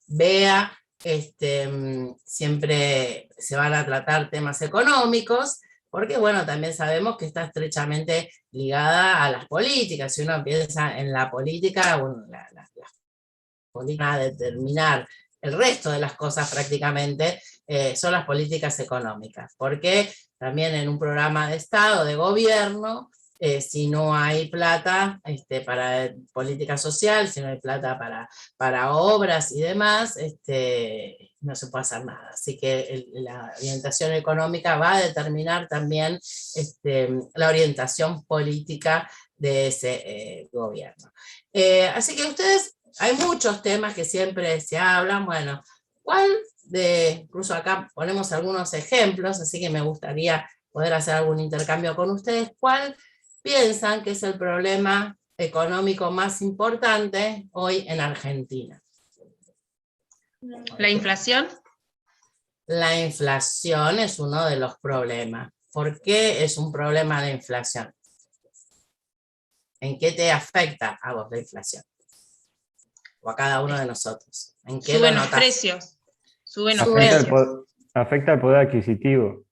vea, siempre se van a tratar temas económicos, porque bueno, también sabemos que está estrechamente ligada a las políticas. Si uno piensa en la política, bueno, la política a determinar el resto de las cosas prácticamente son las políticas económicas, porque también en un programa de Estado, de gobierno, si no hay plata para política social, si no hay plata para obras y demás, no se puede hacer nada. Así que la orientación económica va a determinar también la orientación política de ese gobierno. Así que ustedes, hay muchos temas que siempre se hablan. Bueno, incluso acá ponemos algunos ejemplos, así que me gustaría poder hacer algún intercambio con ustedes. ¿Cuál piensan que es el problema económico más importante hoy en Argentina? ¿La inflación? La inflación es uno de los problemas. ¿Por qué es un problema la inflación? ¿En qué te afecta a vos la inflación? O a cada uno de nosotros. ¿En qué Suben lo los notás? precios. Suben los Afecta precios. afecta el poder adquisitivo.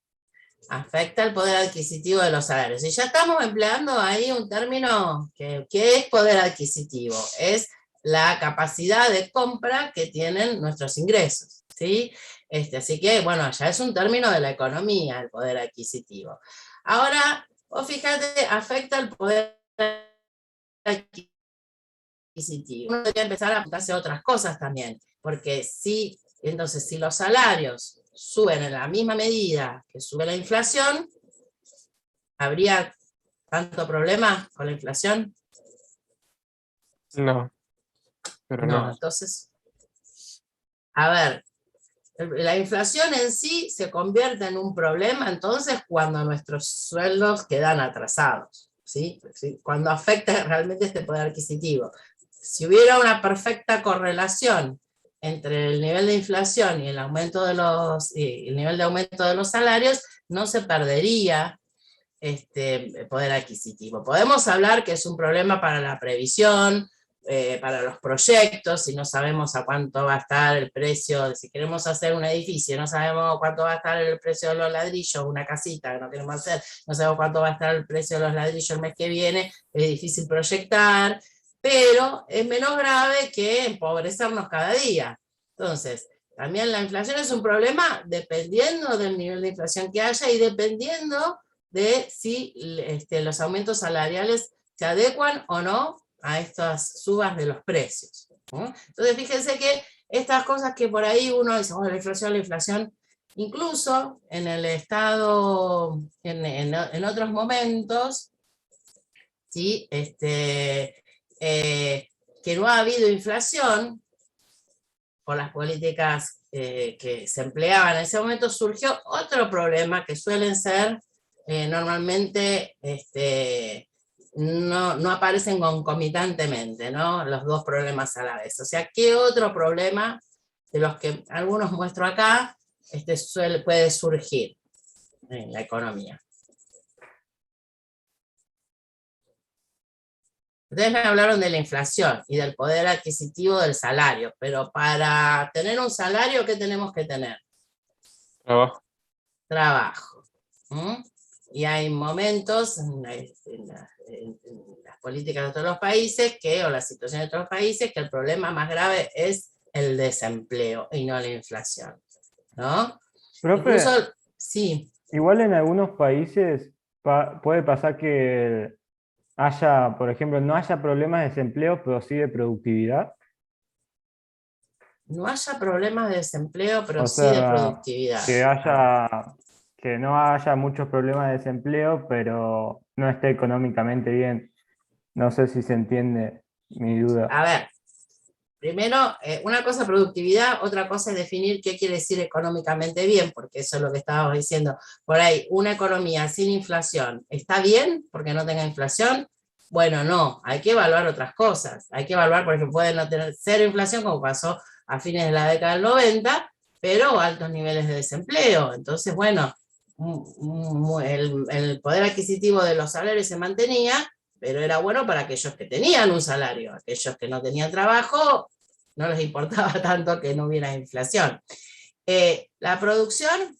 Afecta el poder adquisitivo de los salarios. Y ya estamos empleando ahí un término que es poder adquisitivo. Es la capacidad de compra que tienen nuestros ingresos, ¿sí? Así que, bueno, ya es un término de la economía, el poder adquisitivo. Ahora, vos fíjate, afecta el poder adquisitivo. Uno debería empezar a apuntarse a otras cosas también, porque entonces, si los salarios suben en la misma medida que sube la inflación, ¿habría tanto problema con la inflación? No, pero no. Entonces, a ver, la inflación en sí se convierte en un problema entonces cuando nuestros sueldos quedan atrasados, ¿sí? Cuando afecta realmente este poder adquisitivo. Si hubiera una perfecta correlación entre el nivel de inflación y el nivel de aumento de los salarios, no se perdería poder adquisitivo. Podemos hablar que es un problema para la previsión, para los proyectos, si no sabemos a cuánto va a estar el precio, si queremos hacer un edificio, no sabemos cuánto va a estar el precio de los ladrillos, una casita que no queremos hacer, no sabemos cuánto va a estar el precio de los ladrillos el mes que viene, es difícil proyectar, pero es menos grave que empobrecernos cada día. Entonces, también la inflación es un problema dependiendo del nivel de inflación que haya y dependiendo de si los aumentos salariales se adecuan o no a estas subas de los precios, ¿no? Entonces fíjense que estas cosas que por ahí uno dice, la inflación, incluso en el Estado, en otros momentos, ¿sí? Que no ha habido inflación por las políticas que se empleaban en ese momento, surgió otro problema que suelen ser normalmente no aparecen concomitantemente, ¿no? Los dos problemas a la vez. O sea, ¿qué otro problema de los que algunos muestro acá puede surgir en la economía? Ustedes me hablaron de la inflación y del poder adquisitivo del salario, pero para tener un salario, ¿qué tenemos que tener? Trabajo. Trabajo. Y hay momentos en las políticas de todos los países o la situación de todos los países que el problema más grave es el desempleo y no la inflación, ¿no? Profe, Incluso, sí. igual en algunos países puede pasar que por ejemplo, no haya problemas de desempleo, pero sí de productividad. No haya problemas de desempleo, pero O sí de sea, productividad. que no haya muchos problemas de desempleo, pero no esté económicamente bien. No sé si se entiende mi duda. A ver, primero, una cosa es productividad, otra cosa es definir qué quiere decir económicamente bien, porque eso es lo que estábamos diciendo. Por ahí, una economía sin inflación, ¿está bien porque no tenga inflación? Bueno, no, hay que evaluar otras cosas. Hay que evaluar, por ejemplo, puede no tener cero inflación, como pasó a fines de la década del 90, pero altos niveles de desempleo. Entonces, bueno, el poder adquisitivo de los salarios se mantenía, pero era bueno para aquellos que tenían un salario. Aquellos que no tenían trabajo, no les importaba tanto que no hubiera inflación. La producción,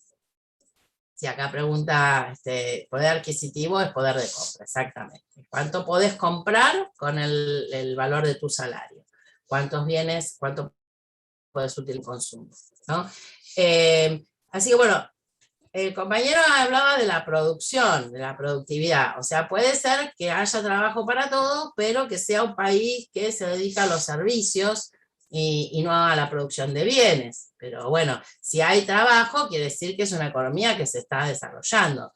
si acá pregunta, poder adquisitivo es poder de compra, exactamente. ¿Cuánto podés comprar con el valor de tu salario? ¿Cuántos bienes, cuánto podés utilizar en consumo? ¿No? Así que bueno, el compañero hablaba de la producción, de la productividad. O sea, puede ser que haya trabajo para todos, pero que sea un país que se dedica a los servicios y no a la producción de bienes. Pero bueno, si hay trabajo, quiere decir que es una economía que se está desarrollando.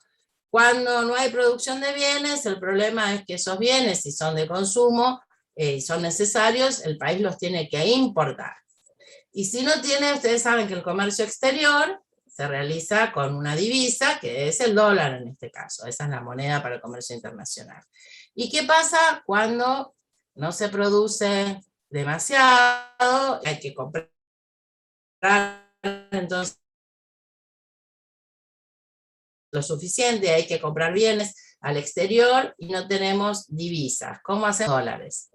Cuando no hay producción de bienes, el problema es que esos bienes, si son de consumo y son necesarios, el país los tiene que importar. Y si no tiene, ustedes saben que el comercio exterior se realiza con una divisa, que es el dólar en este caso. Esa es la moneda para el comercio internacional. ¿Y qué pasa cuando no se produce demasiado? Hay que comprar, entonces, lo suficiente, hay que comprar bienes al exterior y no tenemos divisas. ¿Cómo hacemos dólares?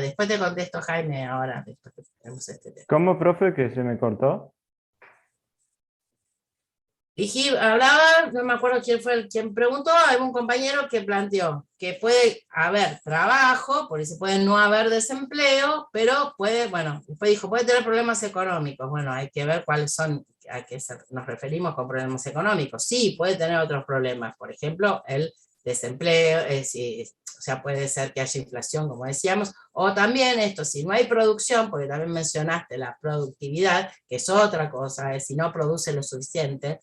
Después te contesto, Jaime, ahora después que tenemos este tema. ¿Cómo, profe, que se me cortó? Hablaba, no me acuerdo quién fue quien preguntó, hay un compañero que planteó que puede haber trabajo, porque se puede no haber desempleo, pero puede, bueno, después dijo, puede tener problemas económicos. Bueno, hay que ver cuáles son, a qué nos referimos con problemas económicos. Sí, puede tener otros problemas, por ejemplo, el desempleo, o sea, puede ser que haya inflación, como decíamos, o también esto, si no hay producción, porque también mencionaste la productividad, que es otra cosa, si no produce lo suficiente.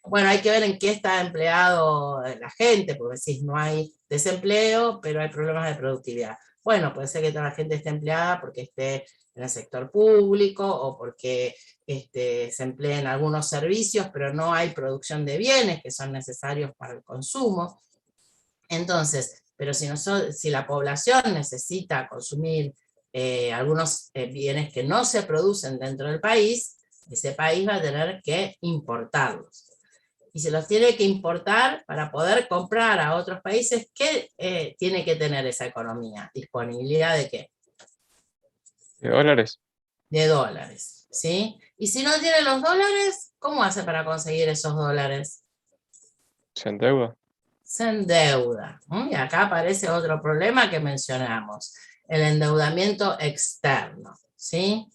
Bueno, hay que ver en qué está empleado la gente, porque si no hay desempleo, pero hay problemas de productividad. Bueno, puede ser que toda la gente esté empleada porque esté en el sector público o porque se emplee en algunos servicios, pero no hay producción de bienes que son necesarios para el consumo. Entonces, pero si la población necesita consumir algunos bienes que no se producen dentro del país, ese país va a tener que importarlos. Y se los tiene que importar para poder comprar a otros países. ¿Qué tiene que tener esa economía? ¿Disponibilidad de qué? ¿De dólares? De dólares, ¿sí? Y si no tiene los dólares, ¿cómo hace para conseguir esos dólares? ¿Se endeuda? Se endeuda. Y acá aparece otro problema que mencionamos, el endeudamiento externo, ¿sí?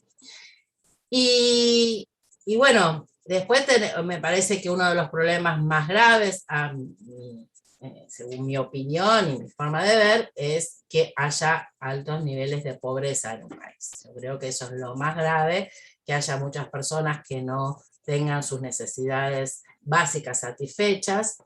Y bueno, después me parece que uno de los problemas más graves, según mi opinión y mi forma de ver, es que haya altos niveles de pobreza en un país. Yo creo que eso es lo más grave, que haya muchas personas que no tengan sus necesidades básicas satisfechas,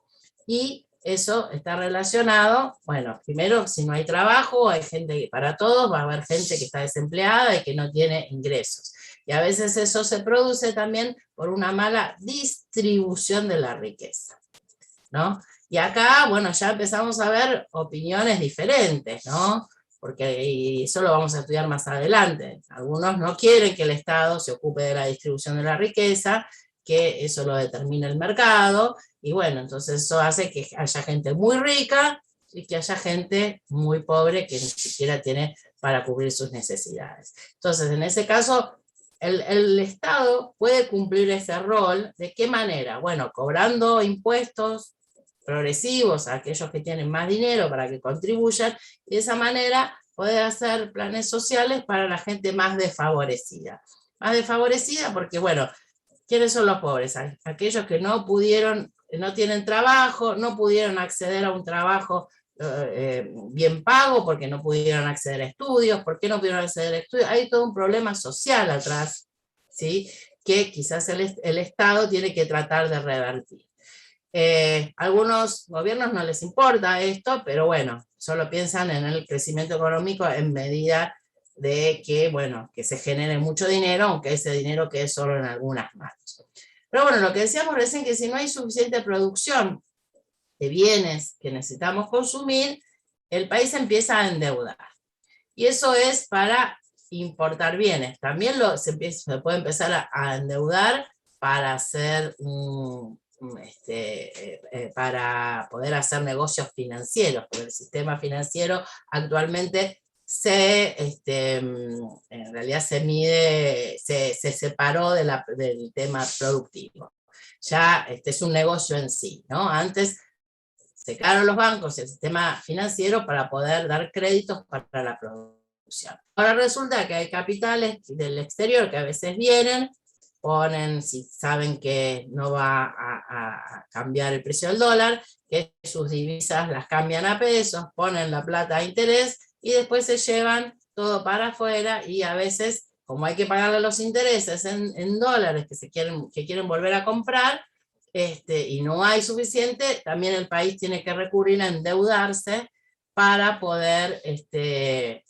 y eso está relacionado, bueno, primero, si no hay trabajo, hay gente, para todos va a haber gente que está desempleada y que no tiene ingresos. Y a veces eso se produce también por una mala distribución de la riqueza, ¿no? Y acá, bueno, ya empezamos a ver opiniones diferentes, ¿no? Porque eso lo vamos a estudiar más adelante. Algunos no quieren que el Estado se ocupe de la distribución de la riqueza, que eso lo determina el mercado, y bueno, entonces eso hace que haya gente muy rica y que haya gente muy pobre que ni siquiera tiene para cubrir sus necesidades. Entonces, en ese caso, el Estado puede cumplir ese rol. ¿De qué manera? Bueno, cobrando impuestos progresivos a aquellos que tienen más dinero para que contribuyan, y de esa manera poder hacer planes sociales para la gente más desfavorecida. Más desfavorecida porque, bueno, ¿quiénes son los pobres? Aquellos que no pudieron, no tienen trabajo, no pudieron acceder a un trabajo bien pago, porque no pudieron acceder a estudios. ¿Por qué no pudieron acceder a estudios? Hay todo un problema social atrás, ¿sí? Que quizás el Estado tiene que tratar de revertir. Algunos gobiernos no les importa esto, pero bueno, solo piensan en el crecimiento económico en medida de que, bueno, que se genere mucho dinero, aunque ese dinero quede solo en algunas manos. Pero bueno, lo que decíamos recién, que si no hay suficiente producción de bienes que necesitamos consumir, el país empieza a endeudar. Y eso es para importar bienes. También se puede empezar a endeudar para hacer para poder hacer negocios financieros, porque el sistema financiero actualmente en realidad se mide, se separó del tema productivo. Ya es un negocio en sí, ¿no? Antes se crearon los bancos, el sistema financiero para poder dar créditos para la producción. Ahora resulta que hay capitales del exterior que a veces vienen, ponen, si saben que no va a cambiar el precio del dólar, que sus divisas las cambian a pesos, ponen la plata a interés y después se llevan todo para afuera y a veces, como hay que pagarle los intereses en dólares que quieren volver a comprar, y no hay suficiente, también el país tiene que recurrir a endeudarse para poder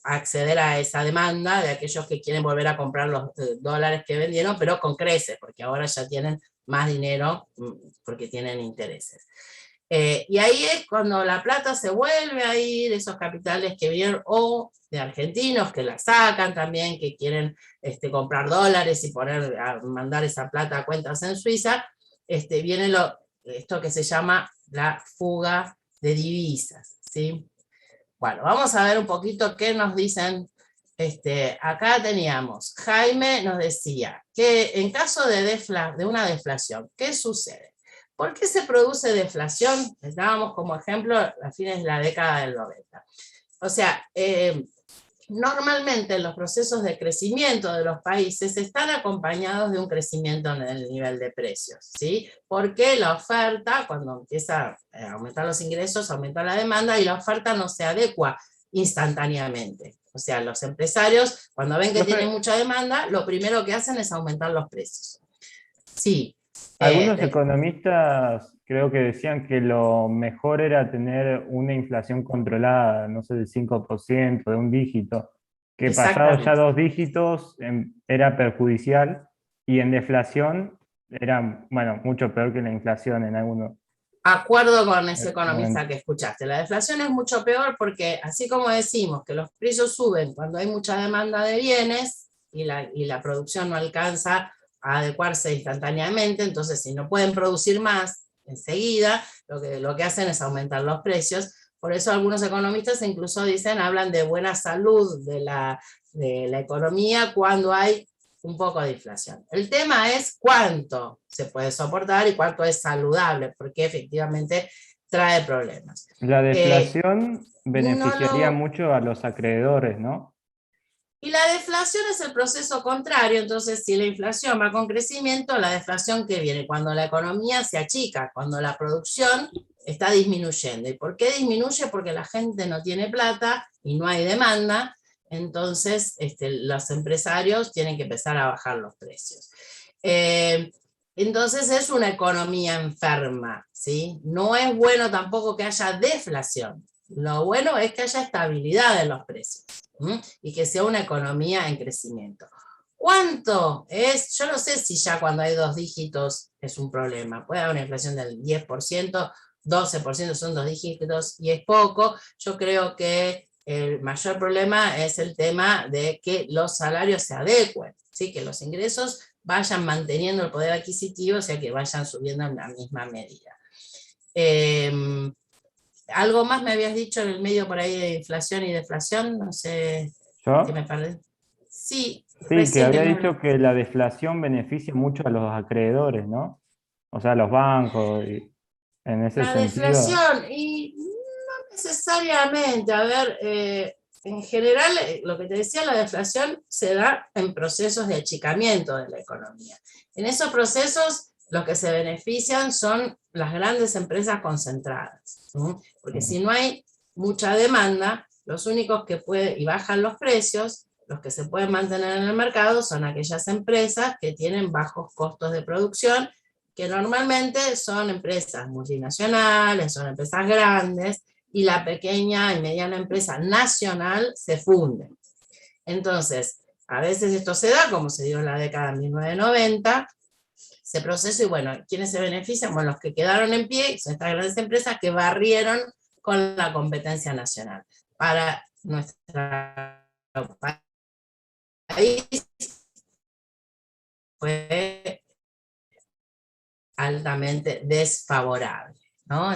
acceder a esa demanda de aquellos que quieren volver a comprar los dólares que vendieron, pero con creces, porque ahora ya tienen más dinero porque tienen intereses. Y ahí es cuando la plata se vuelve a ir, esos capitales que vienen, o de argentinos que la sacan también, que quieren comprar dólares y mandar esa plata a cuentas en Suiza, viene esto que se llama la fuga de divisas, ¿sí? Bueno, vamos a ver un poquito qué nos dicen. Acá teníamos, Jaime nos decía que en caso de una deflación, ¿qué sucede? ¿Por qué se produce deflación? Dábamos como ejemplo a fines de la década del 90. O sea, normalmente los procesos de crecimiento de los países están acompañados de un crecimiento en el nivel de precios, ¿sí? Porque la oferta, cuando empieza a aumentar los ingresos, aumenta la demanda y la oferta no se adecua instantáneamente. O sea, los empresarios, cuando ven que tienen mucha demanda, lo primero que hacen es aumentar los precios. Sí. Algunos economistas creo que decían que lo mejor era tener una inflación controlada, no sé, del 5%, de un dígito, que pasados ya 2 dígitos era perjudicial, y en deflación era, bueno, mucho peor que la inflación en algunos. Acuerdo con ese economista que escuchaste. La deflación es mucho peor porque, así como decimos que los precios suben cuando hay mucha demanda de bienes y la producción no alcanza a adecuarse instantáneamente, entonces si no pueden producir más enseguida, lo que hacen es aumentar los precios. Por eso algunos economistas incluso hablan de buena salud de la economía cuando hay un poco de inflación. El tema es cuánto se puede soportar y cuánto es saludable, porque efectivamente trae problemas. La deflación beneficiaría mucho a los acreedores, ¿no? Y la deflación es el proceso contrario, entonces si la inflación va con crecimiento, la deflación que viene cuando la economía se achica, cuando la producción está disminuyendo. ¿Y por qué disminuye? Porque la gente no tiene plata y no hay demanda, entonces los empresarios tienen que empezar a bajar los precios. Entonces es una economía enferma, ¿sí? No es bueno tampoco que haya deflación. Lo bueno es que haya estabilidad en los precios y que sea una economía en crecimiento. ¿Cuánto es? Yo no sé si ya cuando hay 2 dígitos es un problema. Puede haber una inflación del 10%, 12% son 2 dígitos y es poco. Yo creo que el mayor problema es el tema de que los salarios se adecuen, ¿sí? Que los ingresos vayan manteniendo el poder adquisitivo, o sea que vayan subiendo en la misma medida. Algo más me habías dicho en el medio por ahí de inflación y deflación, no sé. ¿Yo? ¿Qué me perdí? Sí, que había dicho que la deflación beneficia mucho a los acreedores, ¿no? O sea, a los bancos, y en ese la sentido. Deflación, y no necesariamente, a ver, en general, lo que te decía, la deflación se da en procesos de achicamiento de la economía. En esos procesos, los que se benefician son las grandes empresas concentradas, ¿sí? Porque si no hay mucha demanda, los únicos que pueden, y bajan los precios, los que se pueden mantener en el mercado son aquellas empresas que tienen bajos costos de producción, que normalmente son empresas multinacionales, son empresas grandes, y la pequeña y mediana empresa nacional se funde. Entonces, a veces esto se da, como se dio en la década de 1990, se procesa y bueno, ¿quiénes se benefician? Bueno, los que quedaron en pie son estas grandes empresas que barrieron con la competencia nacional. Para nuestro país fue altamente desfavorable, ¿no?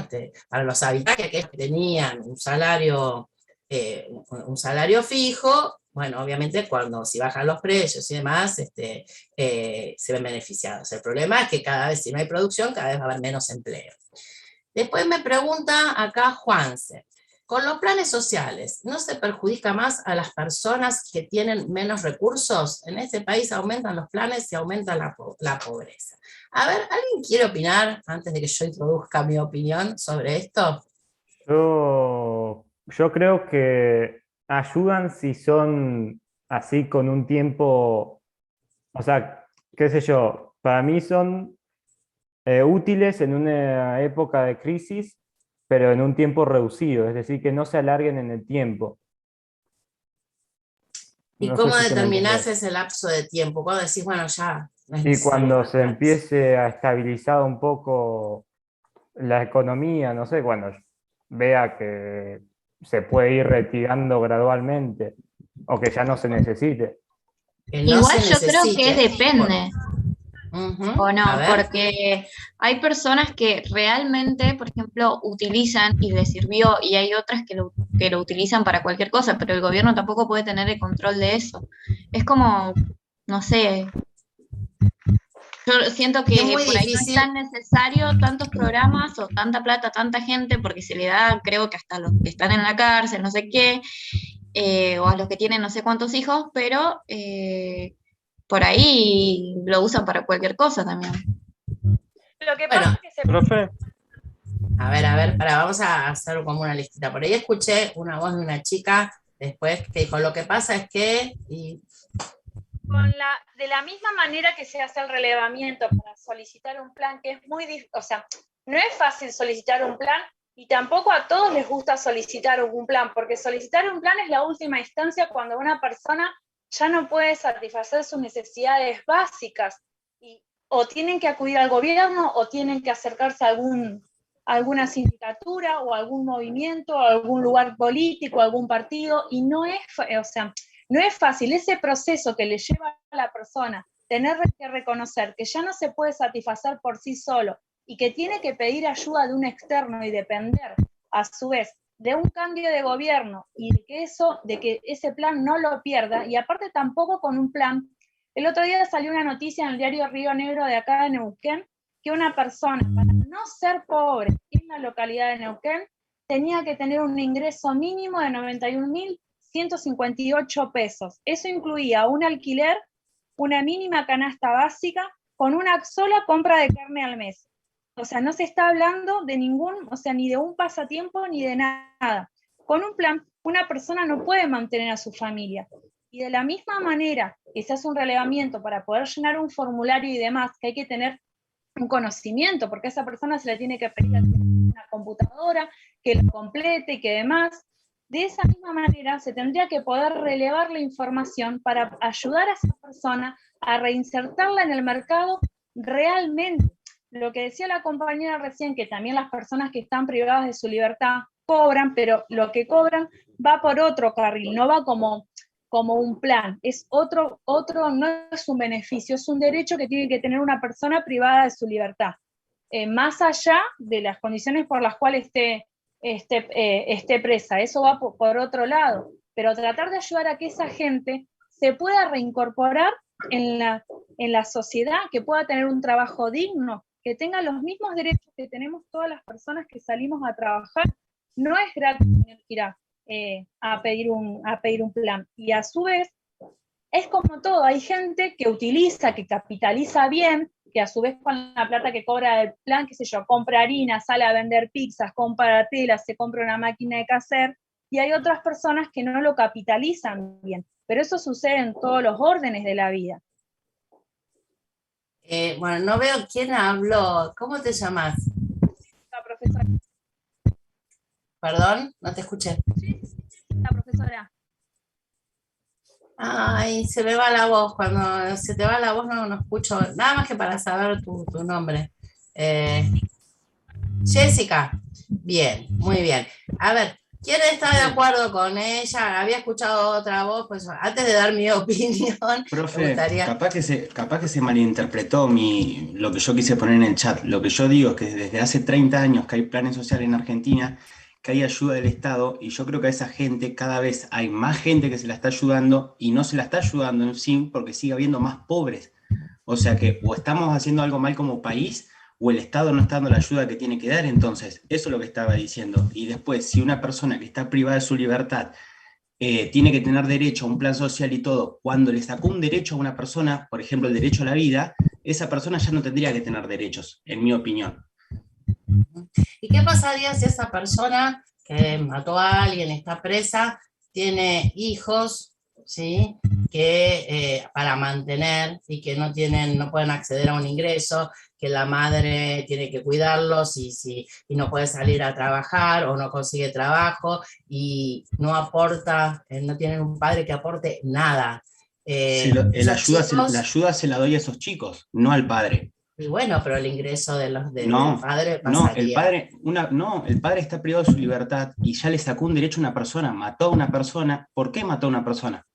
Para los habitantes que tenían un salario un salario fijo, bueno, obviamente si bajan los precios y demás, se ven beneficiados. El problema es que cada vez, si no hay producción, cada vez va a haber menos empleo. Después me pregunta acá Juanse, con los planes sociales, ¿no se perjudica más a las personas que tienen menos recursos? En este país aumentan los planes y aumenta la pobreza. A ver, ¿alguien quiere opinar antes de que yo introduzca mi opinión sobre esto? Yo creo que ayudan si son así con un tiempo, o sea, qué sé yo, para mí son útiles en una época de crisis, pero en un tiempo reducido, es decir, que no se alarguen en el tiempo. ¿Y No sé cómo si se me determinás entiende. ese lapso de tiempo? Cuando decís, bueno, ya no es Y necesario cuando más se planes. empiece a estabilizar un poco la economía, no sé, cuando vea que se puede ir retirando gradualmente o que ya no se necesite. Que no Igual se yo creo que necesite. depende, Ujú. ¿o A no? ver. Porque hay personas que realmente, por ejemplo, utilizan y les sirvió, y hay otras que lo utilizan para cualquier cosa, pero el gobierno tampoco puede tener el control de eso. Es como, no sé, yo siento Es que muy por ahí no es tan difícil. necesario tantos programas o tanta plata a tanta gente, porque se le da, creo que hasta a los que están en la cárcel, no sé qué, o a los que tienen no sé cuántos hijos, pero por ahí lo usan para cualquier cosa también. Lo que pasa Bueno, es que se Profe, a ver, vamos a hacer como una listita. Por ahí escuché una voz de una chica después que dijo, lo que pasa es que, y de la misma manera que se hace el relevamiento para solicitar un plan, que es muy difícil, o sea, no es fácil solicitar un plan y tampoco a todos les gusta solicitar un plan, porque solicitar un plan es la última instancia cuando una persona ya no puede satisfacer sus necesidades básicas y o tienen que acudir al gobierno o tienen que acercarse a alguna sindicatura o algún movimiento, o algún lugar político, algún partido, y no es, o sea, no es fácil ese proceso que le lleva a la persona tener que reconocer que ya no se puede satisfacer por sí solo y que tiene que pedir ayuda de un externo y depender a su vez de un cambio de gobierno y de que ese plan no lo pierda, y aparte tampoco con un plan. El otro día salió una noticia en el diario Río Negro de acá de Neuquén que una persona, para no ser pobre en la localidad de Neuquén, tenía que tener un ingreso mínimo de 91.158 pesos. Eso incluía un alquiler, una mínima canasta básica, con una sola compra de carne al mes. O sea, no se está hablando de ni de un pasatiempo ni de nada. Con un plan, una persona no puede mantener a su familia. Y de la misma manera que se hace un relevamiento para poder llenar un formulario y demás, que hay que tener un conocimiento, porque a esa persona se le tiene que pedir una computadora, que lo complete y que demás. De esa misma manera se tendría que poder relevar la información para ayudar a esa persona a reinsertarla en el mercado realmente. Lo que decía la compañera recién, que también las personas que están privadas de su libertad cobran, pero lo que cobran va por otro carril, no va como un plan, es otro, no es un beneficio, es un derecho que tiene que tener una persona privada de su libertad, más allá de las condiciones por las cuales esté presa. Eso va por otro lado, pero tratar de ayudar a que esa gente se pueda reincorporar en la sociedad, que pueda tener un trabajo digno, que tenga los mismos derechos que tenemos todas las personas que salimos a trabajar. No es gratis tener que ir a pedir un plan. Y a su vez, es como todo, hay gente que utiliza, que capitaliza bien, que a su vez con la plata que cobra del plan, qué sé yo, compra harina, sale a vender pizzas, compra telas, se compra una máquina de coser, y hay otras personas que no lo capitalizan bien. Pero eso sucede en todos los órdenes de la vida. Bueno, no veo quién habló. ¿Cómo te llamas? La profesora. Perdón, no te escuché. La profesora. Ay, se me va la voz. Cuando se te va la voz no escucho nada más que para saber tu nombre. Jessica. Bien, muy bien. A ver, ¿quién está de acuerdo con ella? Había escuchado otra voz, pues antes de dar mi opinión, Profe, me gustaría... capaz que se malinterpretó lo que yo quise poner en el chat. Lo que yo digo es que desde hace 30 años que hay planes sociales en Argentina que hay ayuda del Estado, y yo creo que a esa gente cada vez hay más gente que se la está ayudando y no se la está ayudando en sí porque sigue habiendo más pobres. O sea que o estamos haciendo algo mal como país o el Estado no está dando la ayuda que tiene que dar. Entonces, eso es lo que estaba diciendo. Y después, si una persona que está privada de su libertad tiene que tener derecho a un plan social y todo, cuando le sacó un derecho a una persona, por ejemplo, el derecho a la vida, esa persona ya no tendría que tener derechos, en mi opinión. ¿Y qué pasaría si esa persona que mató a alguien, está presa, tiene hijos, ¿sí? Que para mantener y que no pueden acceder a un ingreso, que la madre tiene que cuidarlos y no puede salir a trabajar o no consigue trabajo y no aporta, no tienen un padre que aporte nada? La ayuda se la doy a esos chicos, no al padre. Y bueno, pero el ingreso del padre pasaría. El el padre está privado de su libertad y ya le sacó un derecho a una persona, mató a una persona. ¿Por qué mató a una persona?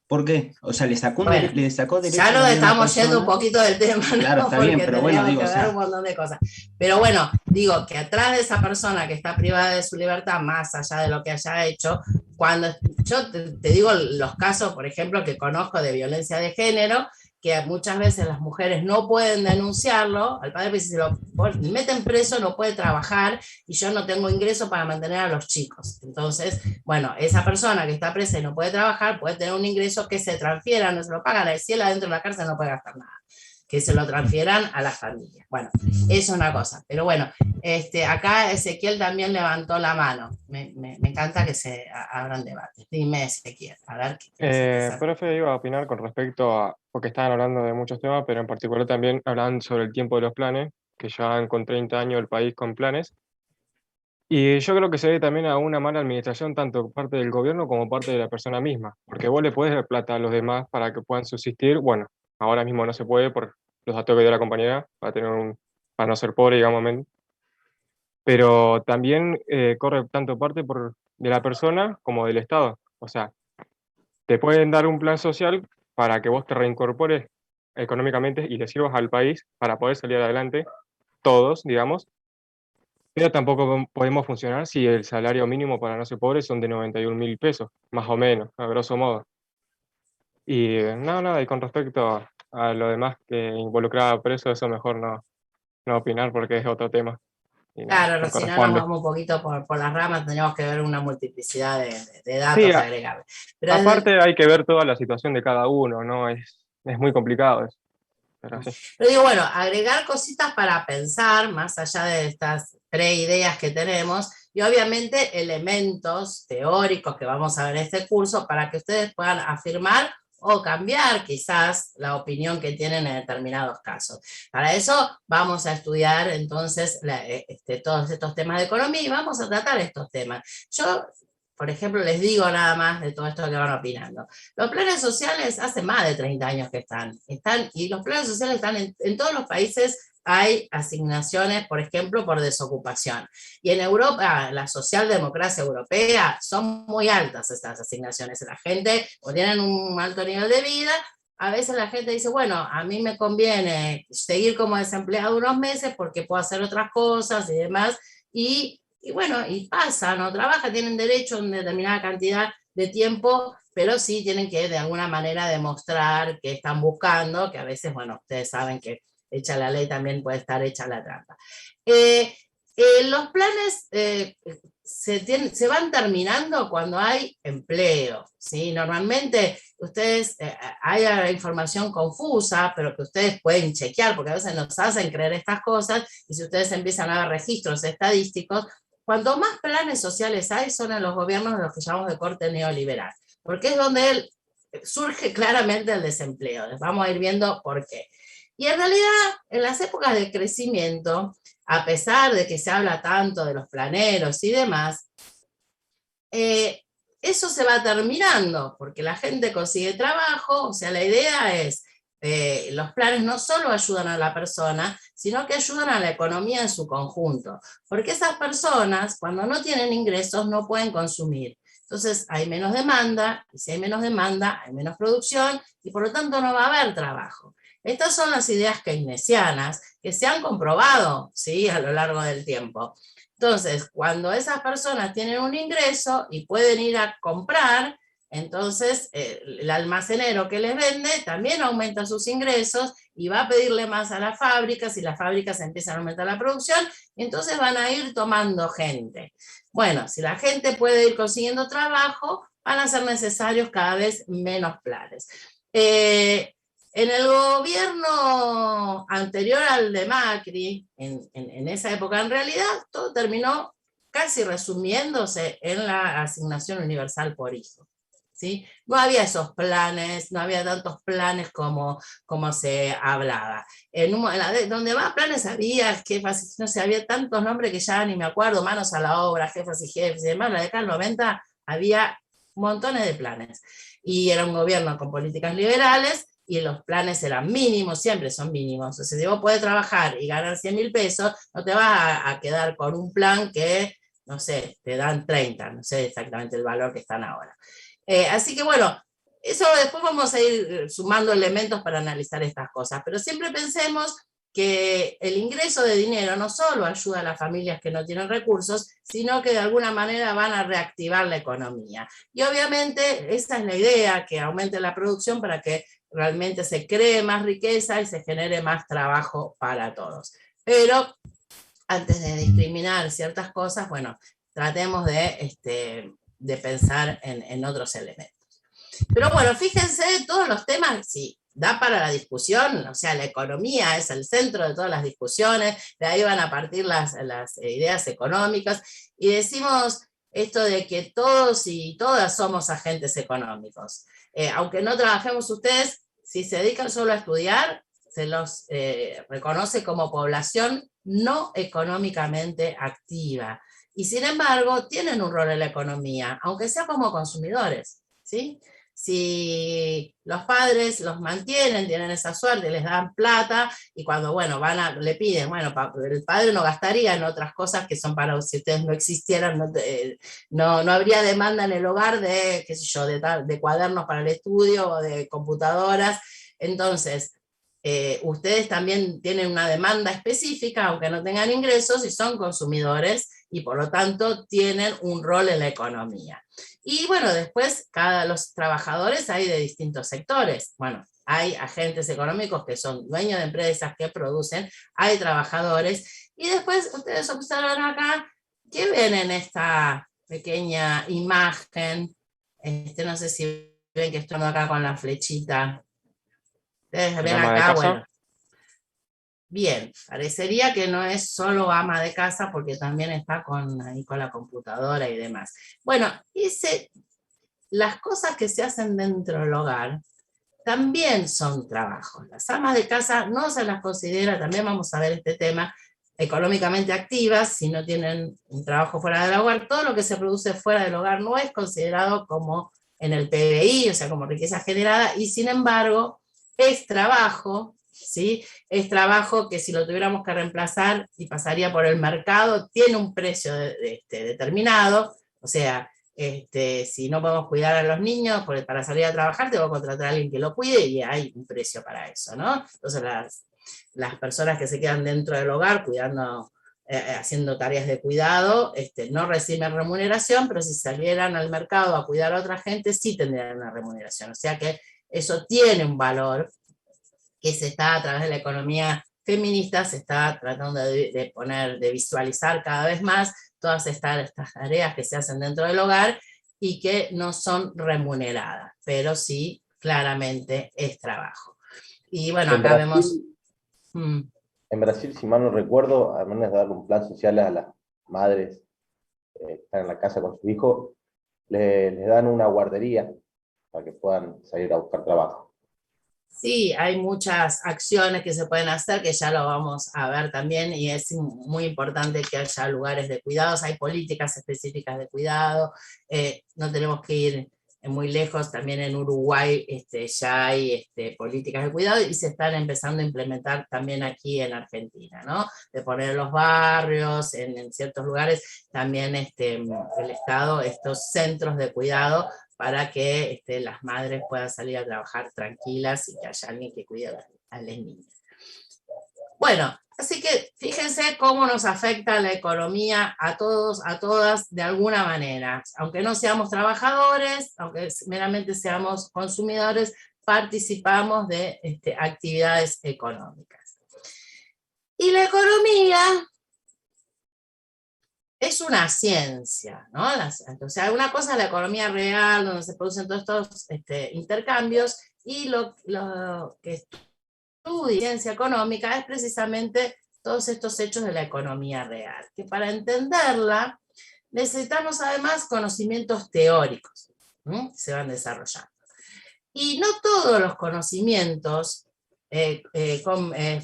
¿Por qué? O sea, le sacó derecho. Ya nos estamos yendo un poquito del tema, ¿no? Claro, está bien, pero bueno, digo, que ver un montón de cosas. Pero bueno, digo que atrás de esa persona que está privada de su libertad, más allá de lo que haya hecho, cuando yo te digo los casos, por ejemplo, que conozco de violencia de género, que muchas veces las mujeres no pueden denunciarlo, al padre si se lo meten preso no puede trabajar y yo no tengo ingreso para mantener a los chicos. Entonces, bueno, esa persona que está presa y no puede trabajar puede tener un ingreso que se transfiera, no se lo pagan, si él adentro de la cárcel no puede gastar nada, que se lo transfieran a las familias. Bueno, eso es una cosa. Pero bueno, acá Ezequiel también levantó la mano. Me encanta que se abran debates. Dime, Ezequiel, a ver. Profe, iba a opinar con respecto a, porque estaban hablando de muchos temas, pero en particular también hablaban sobre el tiempo de los planes, que ya van con 30 años el país con planes. Y yo creo que se debe también a una mala administración, tanto parte del gobierno como parte de la persona misma, porque vos le podés dar plata a los demás para que puedan subsistir. Bueno, ahora mismo no se puede por los datos que dio la compañera, para no ser pobre, digamos, pero también corre tanto parte de la persona como del Estado. O sea, te pueden dar un plan social para que vos te reincorpores económicamente y le sirvas al país para poder salir adelante, todos, digamos, pero tampoco podemos funcionar si el salario mínimo para no ser pobre son de 91.000 pesos, más o menos, a grosso modo. Y nada, y con respecto a lo demás que involucraba preso, eso mejor no opinar porque es otro tema. Claro, si no nos vamos un poquito por las ramas, tendríamos que ver una multiplicidad de datos sí, agregables. Pero aparte hay que ver toda la situación de cada uno, ¿no? Es muy complicado eso. Pero digo, bueno, agregar cositas para pensar, más allá de estas pre-ideas que tenemos, y obviamente elementos teóricos que vamos a ver en este curso para que ustedes puedan afirmar o cambiar quizás la opinión que tienen en determinados casos. Para eso vamos a estudiar entonces todos estos temas de economía y vamos a tratar estos temas. Yo, por ejemplo, les digo nada más de todo esto que van opinando. Los planes sociales hace más de 30 años que están y los planes sociales están en todos los países. Hay asignaciones, por ejemplo, por desocupación. Y en Europa, la socialdemocracia europea, son muy altas estas asignaciones. La gente, o tienen un alto nivel de vida, a veces la gente dice, bueno, a mí me conviene seguir como desempleado unos meses porque puedo hacer otras cosas y demás. Y bueno, y pasa, no trabaja, tienen derecho a una determinada cantidad de tiempo, pero sí tienen que de alguna manera demostrar que están buscando, que a veces, bueno, ustedes saben que hecha la ley también puede estar hecha la trampa. Los planes se van terminando cuando hay empleo, ¿sí? Normalmente ustedes, hay información confusa, pero que ustedes pueden chequear, porque a veces nos hacen creer estas cosas, y si ustedes empiezan a ver registros estadísticos, cuanto más planes sociales hay, son en los gobiernos de los que llamamos de corte neoliberal, porque es donde surge claramente el desempleo. Les vamos a ir viendo por qué. Y en realidad, en las épocas de crecimiento, a pesar de que se habla tanto de los planeros y demás, eso se va terminando, porque la gente consigue trabajo. O sea, la idea es, los planes no solo ayudan a la persona, sino que ayudan a la economía en su conjunto, porque esas personas, cuando no tienen ingresos, no pueden consumir. Entonces hay menos demanda, y si hay menos demanda, hay menos producción, y por lo tanto no va a haber trabajo. Estas son las ideas keynesianas que se han comprobado, ¿sí?, a lo largo del tiempo. Entonces, cuando esas personas tienen un ingreso y pueden ir a comprar, entonces el almacenero que les vende también aumenta sus ingresos y va a pedirle más a las fábricas, y las fábricas empiezan a aumentar la producción, y entonces van a ir tomando gente. Bueno, si la gente puede ir consiguiendo trabajo, van a ser necesarios cada vez menos planes. En el gobierno anterior al de Macri, en esa época, en realidad, todo terminó casi resumiéndose en la asignación universal por hijo. ¿Sí? No había esos planes, no había tantos planes como se hablaba. Donde más planes había, jefas, no sé, había tantos nombres que ya ni me acuerdo, manos a la obra, jefas y jefes y demás. La década del 90 había montones de planes. Y era un gobierno con políticas liberales, y los planes eran mínimos, siempre son mínimos. O sea, si vos podés trabajar y ganar 100.000 pesos, no te vas a quedar con un plan que, no sé, te dan 30, no sé exactamente el valor que están ahora. Así que bueno, eso después vamos a ir sumando elementos para analizar estas cosas, pero siempre pensemos que el ingreso de dinero no solo ayuda a las familias que no tienen recursos, sino que de alguna manera van a reactivar la economía. Y obviamente esa es la idea, que aumente la producción para que realmente se cree más riqueza y se genere más trabajo para todos. Pero antes de discriminar ciertas cosas, bueno, tratemos de pensar en otros elementos. Pero bueno, fíjense, todos los temas, sí, da para la discusión, o sea, la economía es el centro de todas las discusiones, de ahí van a partir las ideas económicas, y decimos esto de que todos y todas somos agentes económicos. Aunque no trabajemos ustedes, si se dedican solo a estudiar, se los reconoce como población no económicamente activa. Y sin embargo, tienen un rol en la economía, aunque sea como consumidores, ¿sí? Si los padres los mantienen, tienen esa suerte, les dan plata, y cuando, bueno, le piden, bueno, el padre no gastaría en otras cosas que son para, si ustedes no existieran, no habría demanda en el hogar de, qué sé yo, de cuadernos para el estudio o de computadoras. Entonces, ustedes también tienen una demanda específica, aunque no tengan ingresos, y son consumidores, y por lo tanto tienen un rol en la economía. Y bueno, después los trabajadores hay de distintos sectores. Bueno, hay agentes económicos que son dueños de empresas que producen, hay trabajadores, y después ustedes observan acá, ¿qué ven en esta pequeña imagen? No sé si ven que estoy acá con la flechita. Ustedes ven acá, bueno. Bien, parecería que no es solo ama de casa, porque también está ahí con la computadora y demás. Bueno, las cosas que se hacen dentro del hogar también son trabajos. Las amas de casa no se las considera, también vamos a ver este tema, económicamente activas si no tienen un trabajo fuera del hogar. Todo lo que se produce fuera del hogar no es considerado como en el PBI, o sea, como riqueza generada, y sin embargo es trabajo, ¿sí? Es trabajo que si lo tuviéramos que reemplazar y pasaría por el mercado, tiene un precio determinado, o sea, si no podemos cuidar a los niños para salir a trabajar, tengo que contratar a alguien que lo cuide, y hay un precio para eso, ¿no? Entonces las personas que se quedan dentro del hogar cuidando, haciendo tareas de cuidado, no reciben remuneración, pero si salieran al mercado a cuidar a otra gente, sí tendrían una remuneración. O sea que eso tiene un valor que se está, a través de la economía feminista, se está tratando de visualizar cada vez más todas estas tareas que se hacen dentro del hogar y que no son remuneradas, pero sí claramente es trabajo. Y bueno, acá vemos... En Brasil, si mal no recuerdo, además de dar un plan social a las madres que están en la casa con su hijo, les dan una guardería para que puedan salir a buscar trabajo. Sí, hay muchas acciones que se pueden hacer, que ya lo vamos a ver también, y es muy importante que haya lugares de cuidados, hay políticas específicas de cuidado, no tenemos que ir muy lejos, también en Uruguay ya hay políticas de cuidado, y se están empezando a implementar también aquí en Argentina, ¿no? De poner en los barrios, en ciertos lugares, también el Estado, estos centros de cuidado, para que las madres puedan salir a trabajar tranquilas y que haya alguien que cuide a las niñas. Bueno, así que fíjense cómo nos afecta la economía a todos, a todas, de alguna manera. Aunque no seamos trabajadores, aunque meramente seamos consumidores, participamos de actividades económicas. Y la economía es una ciencia, ¿no? Entonces, una cosa es la economía real, donde se producen todos estos intercambios, y lo que estudia ciencia económica es precisamente todos estos hechos de la economía real, que para entenderla necesitamos además conocimientos teóricos, que se van desarrollando. Y no todos los conocimientos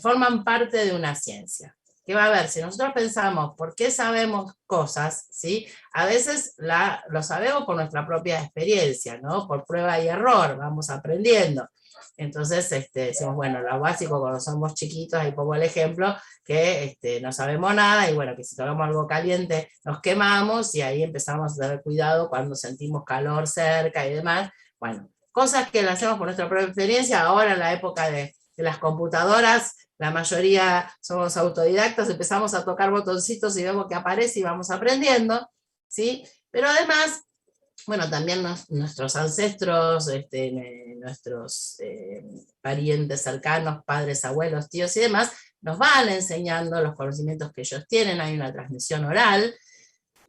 forman parte de una ciencia. Que va a ver, si nosotros pensamos por qué sabemos cosas, ¿sí? A veces lo sabemos por nuestra propia experiencia, ¿no? Por prueba y error, vamos aprendiendo. Entonces decimos, bueno, lo básico cuando somos chiquitos, ahí pongo el ejemplo, que no sabemos nada, y bueno, que si tomamos algo caliente nos quemamos, y ahí empezamos a tener cuidado cuando sentimos calor cerca y demás. Bueno, cosas que las hacemos por nuestra propia experiencia. Ahora en la época de las computadoras, la mayoría somos autodidactas, empezamos a tocar botoncitos y vemos que aparece y vamos aprendiendo, ¿sí? Pero además, bueno, también nuestros ancestros, nuestros parientes cercanos, padres, abuelos, tíos y demás, nos van enseñando los conocimientos que ellos tienen, hay una transmisión oral,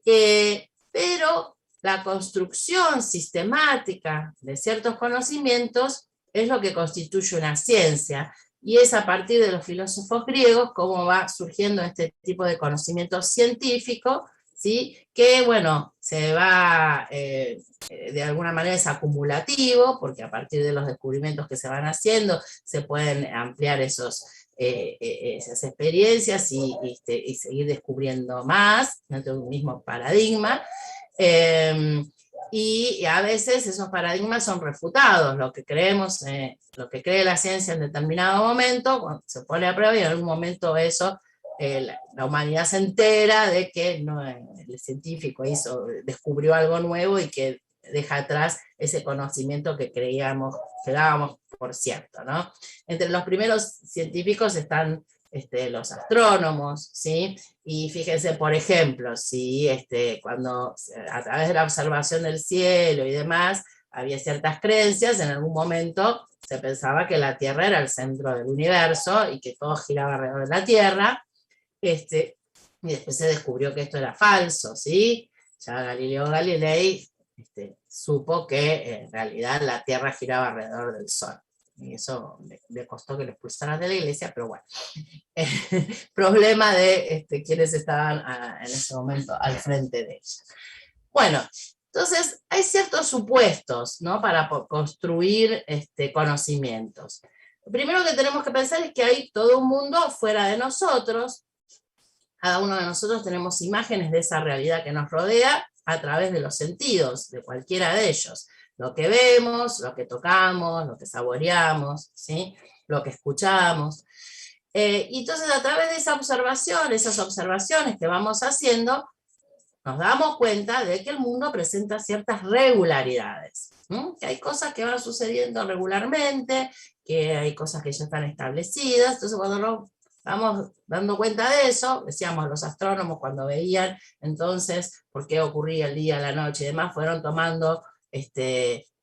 pero la construcción sistemática de ciertos conocimientos es lo que constituye una ciencia, y es a partir de los filósofos griegos cómo va surgiendo este tipo de conocimiento científico, ¿sí? Que, bueno, se va, de alguna manera es acumulativo, porque a partir de los descubrimientos que se van haciendo, se pueden ampliar esas experiencias y seguir descubriendo más dentro de un mismo paradigma. Y a veces esos paradigmas son refutados, lo que creemos, lo que cree la ciencia en determinado momento, cuando se pone a prueba, y en algún momento eso, la humanidad se entera de que el científico descubrió algo nuevo, y que deja atrás ese conocimiento que creíamos, que dábamos por cierto, ¿no? Entre los primeros científicos están los astrónomos, ¿sí? Y fíjense, por ejemplo, si cuando a través de la observación del cielo y demás, había ciertas creencias, en algún momento se pensaba que la Tierra era el centro del universo y que todo giraba alrededor de la Tierra, y después se descubrió que esto era falso, ¿sí? Ya Galileo Galilei supo que en realidad la Tierra giraba alrededor del Sol. Y eso le costó que lo expulsaran de la iglesia, pero bueno. Problema de quienes estaban en ese momento al frente de ella. Bueno, entonces hay ciertos supuestos, ¿no? Para construir conocimientos. Lo primero que tenemos que pensar es que hay todo un mundo fuera de nosotros. Cada uno de nosotros tenemos imágenes de esa realidad que nos rodea a través de los sentidos, de cualquiera de ellos. Lo que vemos, lo que tocamos, lo que saboreamos, ¿sí? Lo que escuchamos. Y entonces a través de esa observación, esas observaciones que vamos haciendo, nos damos cuenta de que el mundo presenta ciertas regularidades, ¿no? Que hay cosas que van sucediendo regularmente, que hay cosas que ya están establecidas. Entonces cuando nos vamos dando cuenta de eso, decíamos, los astrónomos cuando veían entonces por qué ocurría el día, la noche y demás, fueron tomando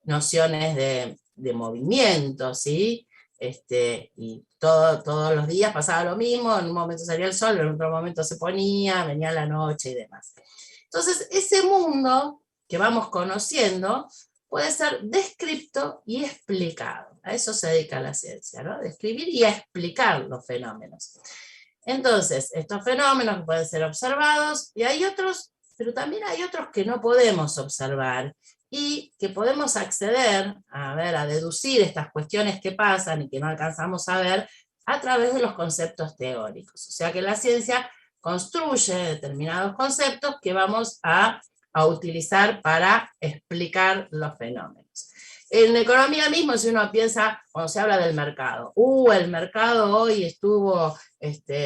nociones de movimiento, ¿sí? Y todos los días pasaba lo mismo, en un momento salía el sol, en otro momento se ponía, venía la noche y demás. Entonces, ese mundo que vamos conociendo puede ser descrito y explicado. A eso se dedica la ciencia, ¿no? Describir y explicar los fenómenos. Entonces, estos fenómenos pueden ser observados, y hay otros, pero también hay otros que no podemos observar, y que podemos acceder a deducir estas cuestiones que pasan y que no alcanzamos a ver a través de los conceptos teóricos. O sea que la ciencia construye determinados conceptos que vamos a utilizar para explicar los fenómenos. En economía mismo, si uno piensa, cuando se habla del mercado, el mercado hoy estuvo,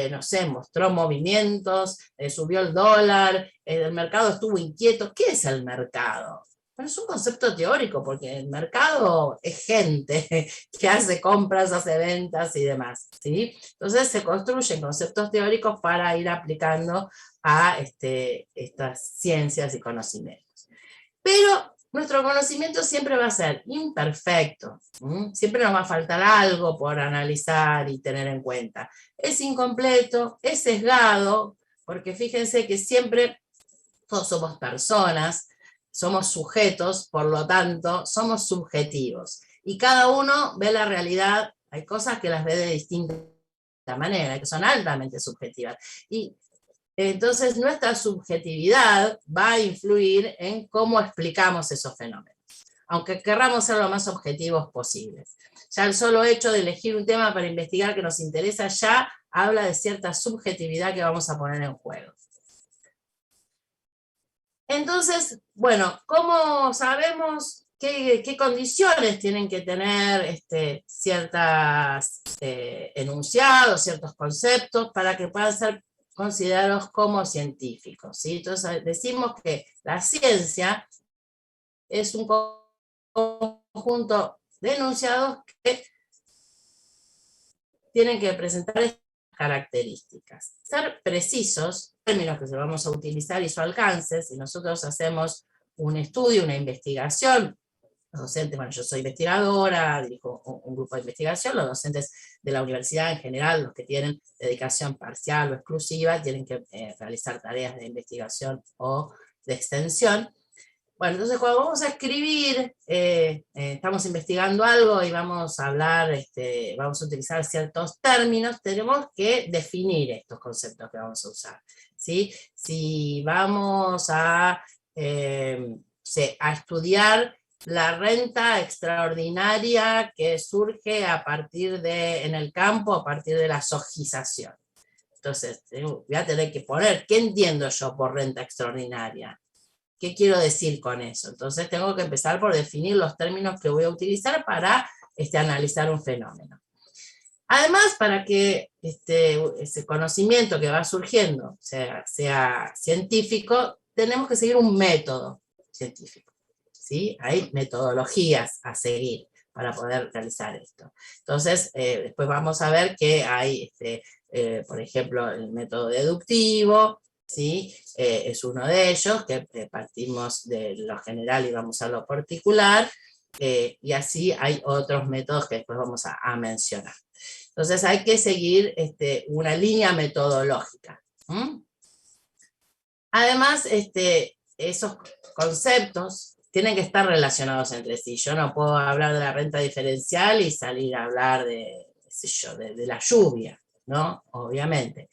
no sé, mostró movimientos, subió el dólar, el mercado estuvo inquieto. ¿Qué es el mercado? Bueno, es un concepto teórico, porque el mercado es gente que hace compras, hace ventas y demás, ¿sí? Entonces se construyen conceptos teóricos para ir aplicando a estas ciencias y conocimientos. Pero nuestro conocimiento siempre va a ser imperfecto, siempre nos va a faltar algo por analizar y tener en cuenta. Es incompleto, es sesgado, porque fíjense que siempre todos somos personas, somos sujetos, por lo tanto, somos subjetivos. Y cada uno ve la realidad, hay cosas que las ve de distinta manera, que son altamente subjetivas. Y entonces nuestra subjetividad va a influir en cómo explicamos esos fenómenos, aunque querramos ser lo más objetivos posibles. Ya el solo hecho de elegir un tema para investigar que nos interesa ya habla de cierta subjetividad que vamos a poner en juego. Entonces, bueno, ¿cómo sabemos qué condiciones tienen que tener ciertos enunciados, ciertos conceptos para que puedan ser considerados como científicos? ¿Sí? Entonces decimos que la ciencia es un conjunto de enunciados que tienen que presentar estas características. Ser precisos, términos que se vamos a utilizar y su alcance. Si nosotros hacemos un estudio, una investigación, los docentes, bueno, yo soy investigadora, dirijo un grupo de investigación, los docentes de la universidad en general, los que tienen dedicación parcial o exclusiva, tienen que realizar tareas de investigación o de extensión. Bueno, entonces cuando vamos a escribir, estamos investigando algo y vamos a hablar, vamos a utilizar ciertos términos, tenemos que definir estos conceptos que vamos a usar, ¿sí? Si vamos a estudiar la renta extraordinaria que surge en el campo a partir de la sojización. Entonces, voy a tener que poner, ¿qué entiendo yo por renta extraordinaria? ¿Qué quiero decir con eso? Entonces tengo que empezar por definir los términos que voy a utilizar para analizar un fenómeno. Además, para que ese conocimiento que va surgiendo sea científico, tenemos que seguir un método científico, ¿sí? Hay metodologías a seguir para poder realizar esto. Entonces, después vamos a ver que hay, por ejemplo, el método deductivo, ¿sí? Es uno de ellos, que partimos de lo general y vamos a lo particular, y así hay otros métodos que después vamos a mencionar. Entonces hay que seguir una línea metodológica. Además, esos conceptos tienen que estar relacionados entre sí. Yo no puedo hablar de la renta diferencial y salir a hablar de la lluvia, ¿no? Obviamente.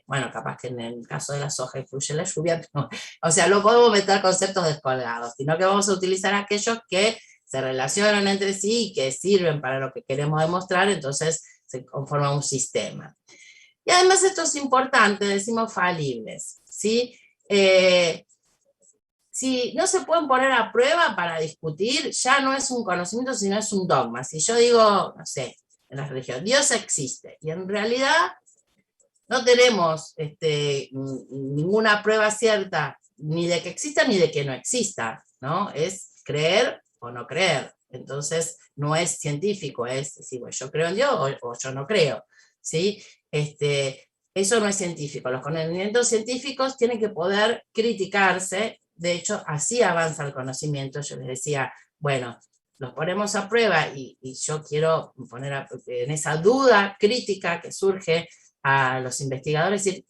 Bueno, capaz que en el caso de la soja influye la lluvia, no. O sea, no podemos meter conceptos descolgados, sino que vamos a utilizar aquellos que se relacionan entre sí y que sirven para lo que queremos demostrar, entonces se conforma un sistema. Y además esto es importante, decimos falibles, ¿sí? Si no se pueden poner a prueba para discutir, ya no es un conocimiento, sino es un dogma. Si yo digo, no sé, en la religión, Dios existe, y en realidad no tenemos ninguna prueba cierta, ni de que exista ni de que no exista, ¿no? Es creer o no creer. Entonces no es científico, es decir, bueno, yo creo en Dios o yo no creo, ¿sí? Eso no es científico. Los conocimientos científicos tienen que poder criticarse. De hecho, así avanza el conocimiento. Yo les decía, bueno, los ponemos a prueba y yo quiero poner en esa duda crítica que surge a los investigadores, decir,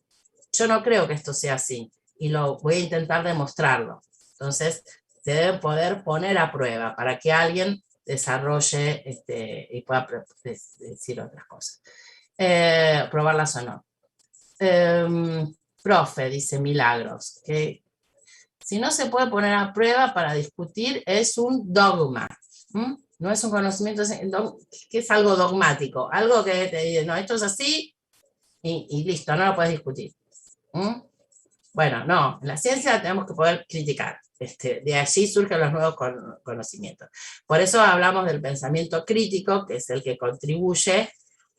yo no creo que esto sea así y lo voy a intentar demostrarlo. Entonces, se deben poder poner a prueba para que alguien desarrolle y pueda decir otras cosas. Probarlas o no. Profe, dice Milagros, que si no se puede poner a prueba para discutir es un dogma. No es un conocimiento, que es algo dogmático, algo que te dice, no, esto es así y listo, no lo puedes discutir. Bueno, no, en la ciencia tenemos que poder criticar. De allí surgen los nuevos conocimientos. Por eso hablamos del pensamiento crítico, que es el que contribuye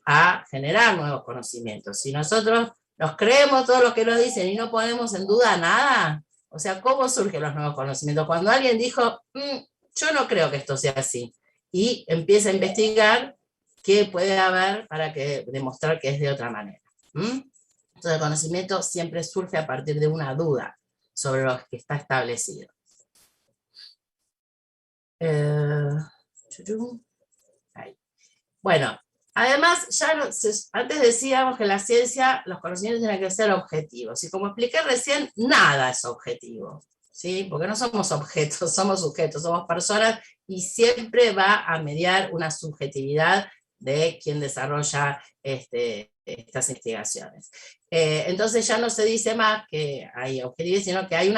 a generar nuevos conocimientos. Si nosotros nos creemos todo lo que nos dicen y no ponemos en duda nada, O sea, ¿cómo surgen los nuevos conocimientos? Cuando alguien dijo, yo no creo que esto sea así, y empieza a investigar qué puede haber para demostrar que es de otra manera. Entonces el conocimiento siempre surge a partir de una duda sobre lo que está establecido. Bueno, además, antes decíamos que la ciencia, los conocimientos tienen que ser objetivos, y como expliqué recién, nada es objetivo, ¿sí? Porque no somos objetos, somos sujetos, somos personas, y siempre va a mediar una subjetividad de quien desarrolla estas investigaciones. Entonces ya no se dice más que hay objetivos, sino que hay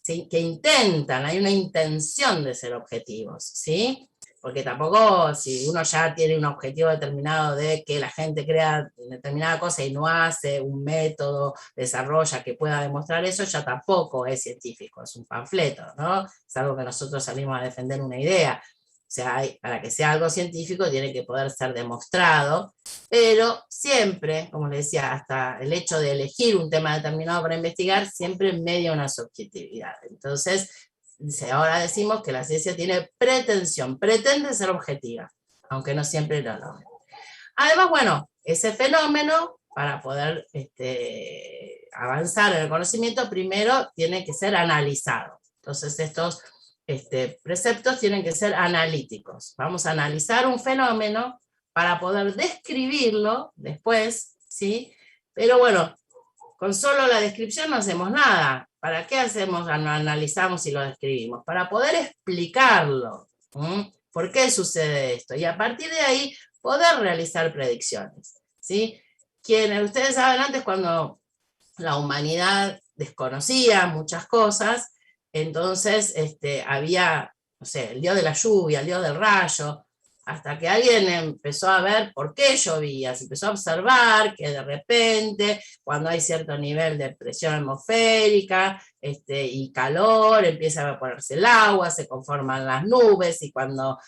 hay una intención de ser objetivos, ¿sí? Porque tampoco, si uno ya tiene un objetivo determinado de que la gente crea determinada cosa y no hace un método, desarrolla que pueda demostrar eso, ya tampoco es científico, es un panfleto, ¿no? Es algo que nosotros salimos a defender una idea. O sea, para que sea algo científico tiene que poder ser demostrado, pero siempre, como les decía, hasta el hecho de elegir un tema determinado para investigar, siempre media una subjetividad. Entonces, ahora decimos que la ciencia tiene pretensión, pretende ser objetiva, aunque no siempre lo logra. Además, bueno, ese fenómeno, para poder avanzar en el conocimiento, primero tiene que ser analizado. Entonces estos preceptos tienen que ser analíticos. Vamos a analizar un fenómeno para poder describirlo después, ¿sí? Pero bueno, con solo la descripción no hacemos nada. ¿Para qué analizamos y lo describimos? Para poder explicarlo. ¿Por qué sucede esto? Y a partir de ahí poder realizar predicciones, ¿sí? Ustedes saben, antes cuando la humanidad desconocía muchas cosas, entonces había, no sé, el dios de la lluvia, el dios del rayo, hasta que alguien empezó a ver por qué llovía, se empezó a observar que de repente, cuando hay cierto nivel de presión atmosférica y calor, empieza a evaporarse el agua, se conforman las nubes, y cuando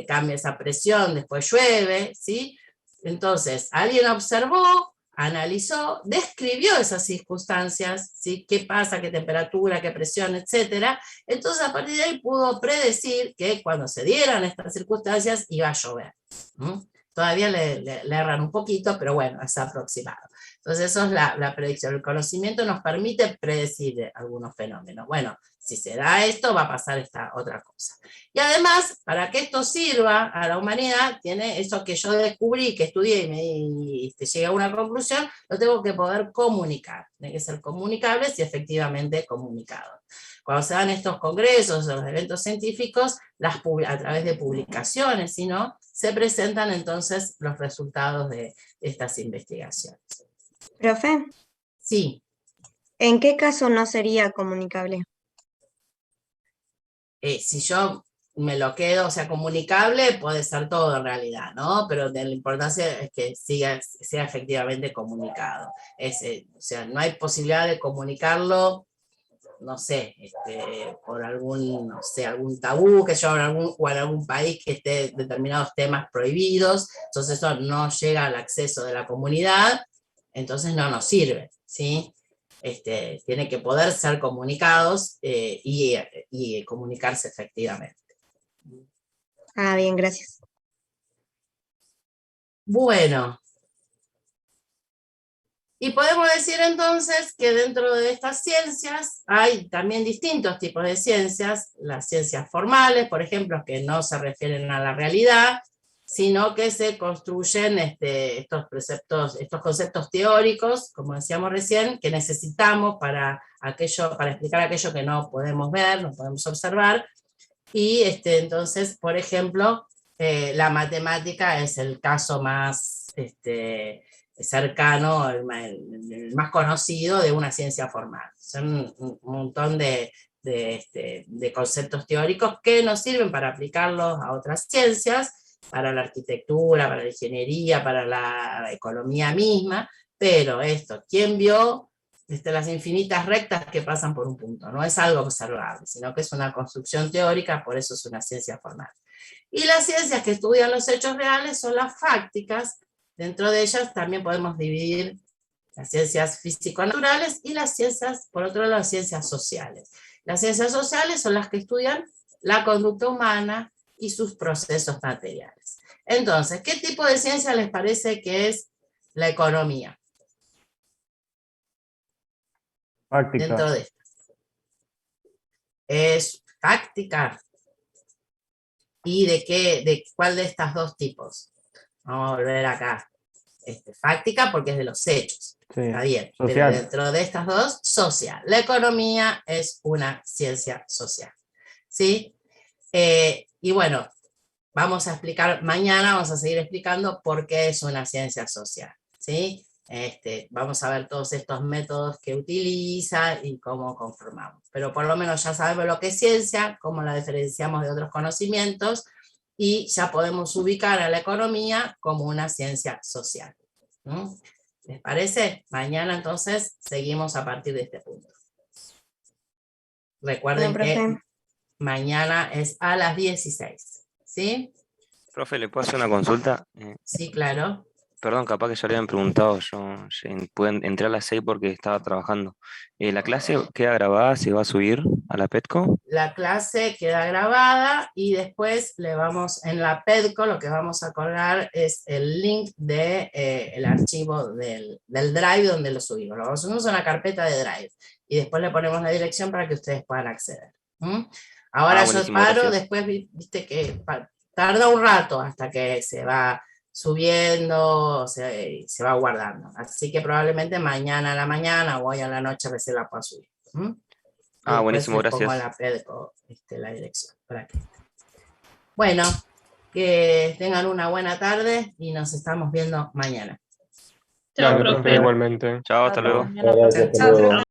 cambia esa presión, después llueve, ¿sí? Entonces, alguien observó, analizó, describió esas circunstancias, ¿sí? Qué pasa, qué temperatura, qué presión, etcétera. Entonces a partir de ahí pudo predecir que cuando se dieran estas circunstancias iba a llover. Todavía le erran un poquito, pero bueno, es aproximado. Entonces eso es la predicción. El conocimiento nos permite predecir algunos fenómenos. Bueno, si se da esto, va a pasar esta otra cosa. Y además, para que esto sirva a la humanidad, tiene eso que yo descubrí, que estudié y llegué a una conclusión, lo tengo que poder comunicar. Tiene que ser comunicable y efectivamente comunicado. Cuando se dan estos congresos o los eventos científicos, a través de publicaciones, si no, se presentan entonces los resultados de estas investigaciones. Profe, Sí. ¿en qué caso no sería comunicable? Si yo me lo quedo, o sea, comunicable puede ser todo en realidad, ¿no? Pero la importancia es que sea efectivamente comunicado. O sea, no hay posibilidad de comunicarlo, no sé, por algún tabú que yo o en algún país que esté determinados temas prohibidos, entonces eso no llega al acceso de la comunidad, entonces no nos sirve, ¿sí? Tiene que poder ser comunicados y comunicarse efectivamente. Ah, bien, gracias. Bueno. Y podemos decir entonces que dentro de estas ciencias hay también distintos tipos de ciencias, las ciencias formales, por ejemplo, que no se refieren a la realidad, sino que se construyen estos conceptos teóricos, como decíamos recién, que necesitamos para explicar aquello que no podemos ver, no podemos observar, y entonces, por ejemplo, la matemática es el caso más cercano, el más conocido de una ciencia formal. Son un montón de conceptos teóricos que nos sirven para aplicarlos a otras ciencias, para la arquitectura, para la ingeniería, para la economía misma, pero ¿quién vio las infinitas rectas que pasan por un punto? No es algo observable, sino que es una construcción teórica, por eso es una ciencia formal. Y las ciencias que estudian los hechos reales son las fácticas. Dentro de ellas también podemos dividir las ciencias físico-naturales y las ciencias, por otro lado, las ciencias sociales. Las ciencias sociales son las que estudian la conducta humana y sus procesos materiales. Entonces, ¿qué tipo de ciencia les parece que es la economía? Práctica. Dentro de esto. Es práctica. ¿Y de cuál de estas dos tipos? Vamos a volver acá. Fáctica porque es de los hechos. Sí. Está bien. Social. Pero dentro de estas dos, social. La economía es una ciencia social. ¿Sí? Y bueno, vamos a explicar, mañana vamos a seguir explicando por qué es una ciencia social. ¿Sí? Vamos a ver todos estos métodos que utiliza y cómo conformamos. Pero por lo menos ya sabemos lo que es ciencia, cómo la diferenciamos de otros conocimientos, y ya podemos ubicar a la economía como una ciencia social. ¿No? ¿Les parece? Mañana entonces seguimos a partir de este punto. Recuerden que mañana es a las 16. ¿Sí? Profe, ¿le puedo hacer una consulta? Sí, claro. Perdón, capaz que ya le habían preguntado, entré a las 6 porque estaba trabajando. ¿La clase queda grabada, se va a subir a la PETCO? La clase queda grabada y después le vamos, en la PETCO lo que vamos a colgar es el link de el archivo del Drive donde lo subimos. Lo subimos en la carpeta de Drive y después le ponemos la dirección para que ustedes puedan acceder. Ahora yo paro, gracias. Después viste que tarda un rato hasta que se va subiendo, se va guardando. Así que probablemente mañana a la mañana o hoy a la noche a veces la pueda subir. Buenísimo, gracias. Pongo la PEDCO, la dirección. Bueno, que tengan una buena tarde y nos estamos viendo mañana. Chao, profe, igualmente. Chao, hasta luego. Gracias, hasta luego.